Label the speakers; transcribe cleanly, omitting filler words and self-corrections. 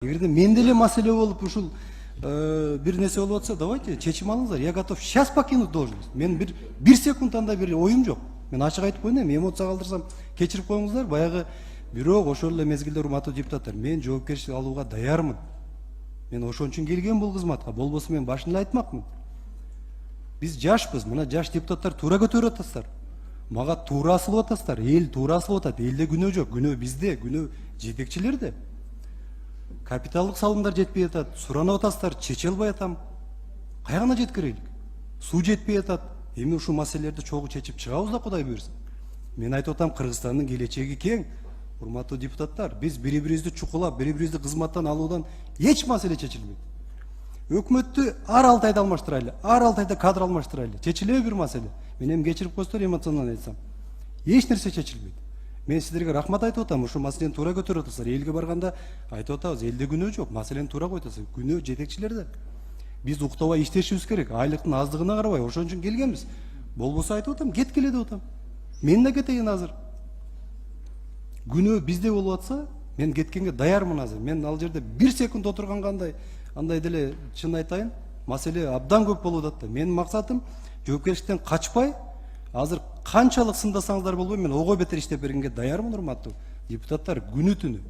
Speaker 1: Эгерде менде эле маселе болуп ушул бир нерсе болуп атса, давайте чечим алыңыздар. Я готов сейчас покинуть должность. Мен бир секунд анда бир оюм жок. Мен ачык айтып коеюн, эмоция калтырсам кечирип коюңуздар. Баягы бирок ошол эле мезгилде урматтуу депутаттар, мен жоопкерчилик алууга даярмын. Мен ошон үчүн келген бул кызматка. Болбосо мен башында айтмакмын. Биз жашпыз, мына жаш депутаттар туура көтөрүп атасыздар. Мага туура асылып атасыздар. Эл туура асылып атат. Элде күнөө жок. Күнөө бизде, күнөө жетекчилерде. Капиталдык салымдар жетпей атат. Суранып атасыздар, чече албай атам. Каягына жеткирелик? Суу жетпей атат. Эми ушул маселелерди чогуу чечип чыгабыз да, Кудай буйрса. Мен айтып атам, Кыргызстандын келечеги кең. Урматтуу депутаттар, биз бири-бирибизди чукулап, бири-бирибизди кызматтан алуудан эч маселе чечилбейт. Өкмөттү ар 6 айда алмаштырайлы, ар 6 айда кадр алмаштырайлы. Чечилеби бир маселе? Мен эми кечирип койсуңдар, эмоционалдуу айтсам. Эч нерсе чечилбейт. Мен сиздерге рахмат айтып атам, ушул маселени туура көтөрүп атасыздар. Элге барганда айтып атабыз, элде күнөө жок, маселени туура коюп атасыздар. Күнөө жетекчилерде. Биз уктабай иштешибиз керек, айлыктын аздыгына карабай, ошон үчүн келгенбиз. Болбосо айтып атам, кеткиле деп атам. Мен да кетейин азыр. Күнөө бизде болуп атса, мен кеткенге даярмын азыр. Мен ал жерде бир секунд отурган андай деле чын айтайын, маселе абдан көп болуп атат да. Менин максатым жоопкерчиликтен качпай, азыр канчалык сындасаңыздар болбойм, мен ого бетер иштеп бергенге даярмын, урматтуу депутаттар, күнү түнү.